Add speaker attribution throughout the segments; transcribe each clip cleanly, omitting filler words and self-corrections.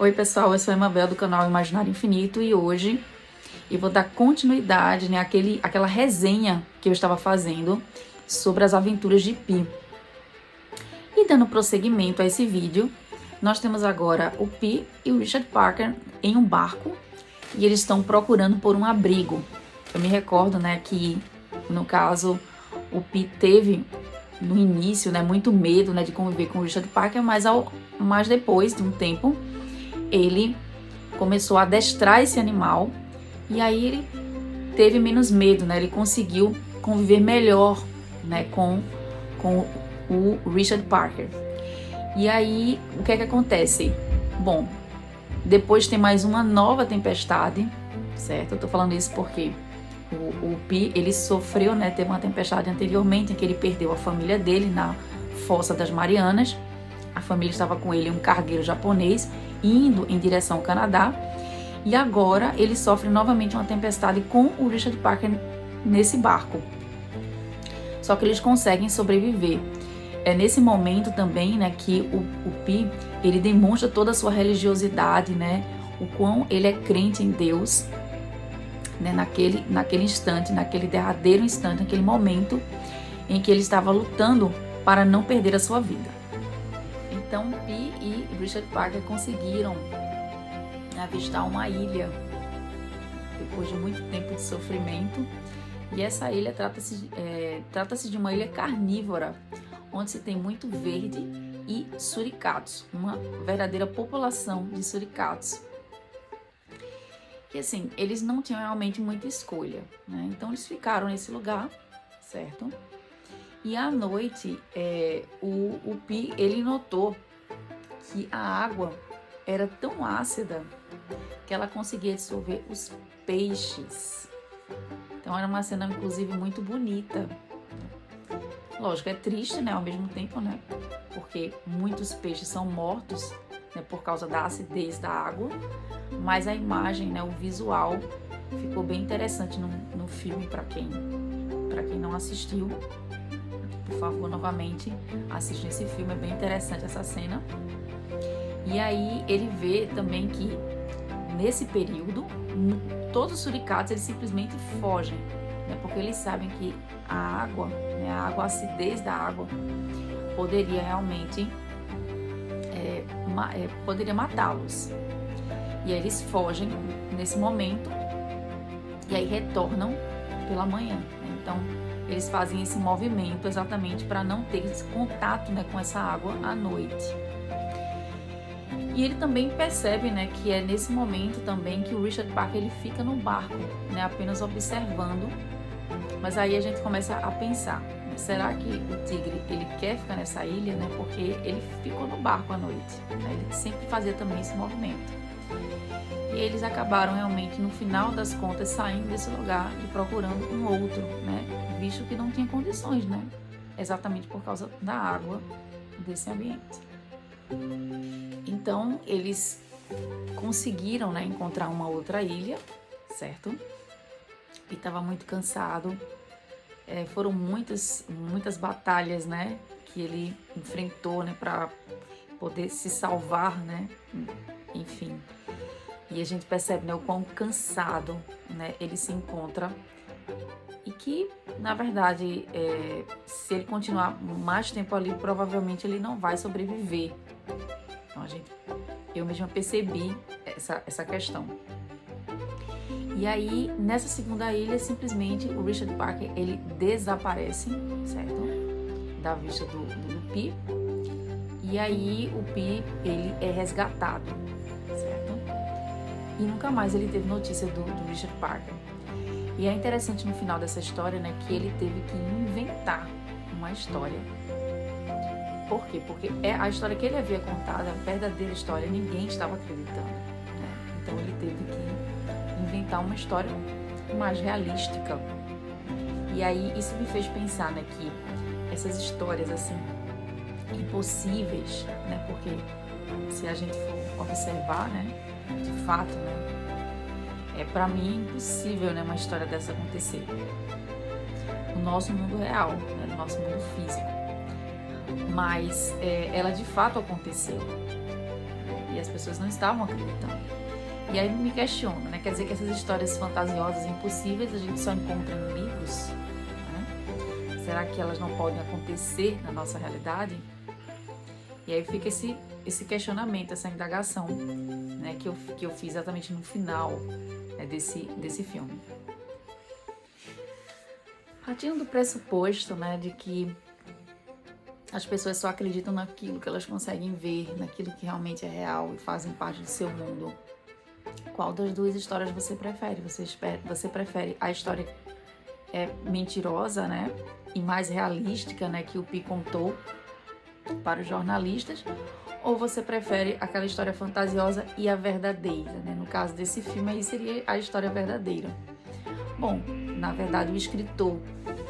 Speaker 1: Oi pessoal, eu sou a Emabel do canal Imaginário Infinito e hoje eu vou dar continuidade, né, àquela resenha que eu estava fazendo sobre as aventuras de Pi. E dando prosseguimento a esse vídeo, nós temos agora o Pi e o Richard Parker em um barco e eles estão procurando por um abrigo. Eu me recordo, né, que no caso o Pi teve no início, né, muito medo, né, de conviver com o Richard Parker, mas depois de um tempo ele começou a adestrar esse animal e aí ele teve menos medo, né? Ele conseguiu conviver melhor, né, com o Richard Parker. E aí, o que é que acontece? Bom, depois tem mais uma nova tempestade, certo? Eu tô falando isso porque o Pi, ele sofreu, né? Teve uma tempestade anteriormente em que ele perdeu a família dele na Fossa das Marianas. A família estava com ele, um cargueiro japonês, indo em direção ao Canadá. E agora ele sofre novamente uma tempestade com o Richard Parker nesse barco. Só que eles conseguem sobreviver. É nesse momento também, né, que o Pi, ele demonstra toda a sua religiosidade, né, o quão ele é crente em Deus, né, naquele instante, naquele derradeiro instante, naquele momento em que ele estava lutando para não perder a sua vida. Então, Pi e Richard Parker conseguiram avistar uma ilha depois de muito tempo de sofrimento. E essa ilha trata-se de uma ilha carnívora, onde se tem muito verde e suricatos, uma verdadeira população de suricatos. E assim, eles não tinham realmente muita escolha, né? Então eles ficaram nesse lugar, certo? E à noite, o Pi, ele notou que a água era tão ácida que ela conseguia dissolver os peixes. Então era uma cena, inclusive, muito bonita. Lógico, é triste, né, ao mesmo tempo, né? Porque muitos peixes são mortos, né, por causa da acidez da água. Mas a imagem, né, o visual, ficou bem interessante no filme para quem não assistiu. Por favor, novamente, assistam esse filme, é bem interessante essa cena. E aí ele vê também que nesse período todos os suricatos eles simplesmente fogem, né? Porque eles sabem que a água, né, a acidez da água poderia realmente poderia matá-los. E aí eles fogem nesse momento e aí retornam pela manhã, né? Então eles fazem esse movimento exatamente para não ter esse contato, né, com essa água à noite. E ele também percebe, né, que é nesse momento também que o Richard Parker ele fica no barco, né, apenas observando. Mas aí a gente começa a pensar, né, será que o tigre ele quer ficar nessa ilha, né, porque ele ficou no barco à noite, né, ele sempre fazia também esse movimento. E eles acabaram realmente, no final das contas, saindo desse lugar e procurando um outro, né, visto que não tinha condições, né, exatamente por causa da água desse ambiente. Então, eles conseguiram, né, encontrar uma outra ilha, certo? E estava muito cansado. Foram muitas batalhas, né, que ele enfrentou, né, para poder se salvar, né? Enfim. E a gente percebe, né, o quão cansado, né, ele se encontra. E que, na verdade, se ele continuar mais tempo ali, provavelmente ele não vai sobreviver. Então, eu mesma percebi essa questão. E aí, nessa segunda ilha, simplesmente o Richard Parker, ele desaparece, certo? Da vista do Pi. E aí, o Pi, ele é resgatado, certo? E nunca mais ele teve notícia do Richard Parker. E é interessante no final dessa história, né, que ele teve que inventar uma história. Por quê? Porque a história que ele havia contado, a verdadeira história, ninguém estava acreditando, né? Então ele teve que inventar uma história mais realística. E aí isso me fez pensar, né, que essas histórias assim impossíveis, né, porque se a gente for observar, né, de fato, né, para mim é impossível, né, uma história dessa acontecer no nosso mundo real, né, no nosso mundo físico. Mas ela de fato aconteceu. E E as pessoas não estavam acreditando. E aí me questiono, né? Quer dizer que essas histórias fantasiosas e impossíveis a gente só encontra em livros? Né? Será que elas não podem acontecer na nossa realidade? E aí fica esse questionamento, essa indagação, né? Que eu fiz exatamente no final, né, desse filme. Partindo do pressuposto, né, de que as pessoas só acreditam naquilo que elas conseguem ver, naquilo que realmente é real e fazem parte do seu mundo. Qual das duas histórias você prefere? Você prefere a história mentirosa, né, e mais realística, né, que o Pi contou para os jornalistas? Ou você prefere aquela história fantasiosa e a verdadeira, né? No caso desse filme aí seria a história verdadeira. Bom, na verdade o escritor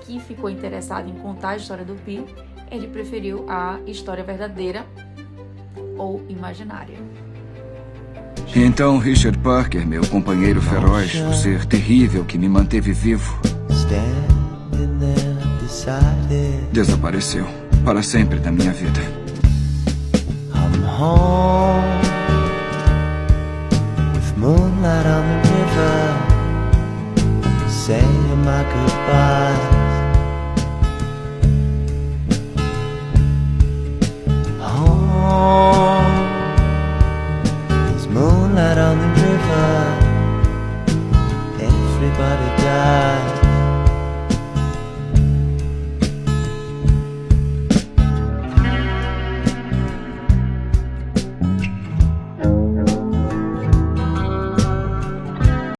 Speaker 1: que ficou interessado em contar a história do Pi, ele preferiu a história verdadeira ou imaginária.
Speaker 2: Então Richard Parker, meu companheiro feroz, o ser terrível que me manteve vivo, desapareceu para sempre da minha vida.
Speaker 3: I'm home with moonlight on the river, saying my goodbyes. Home, there's moonlight on the river, everybody dies.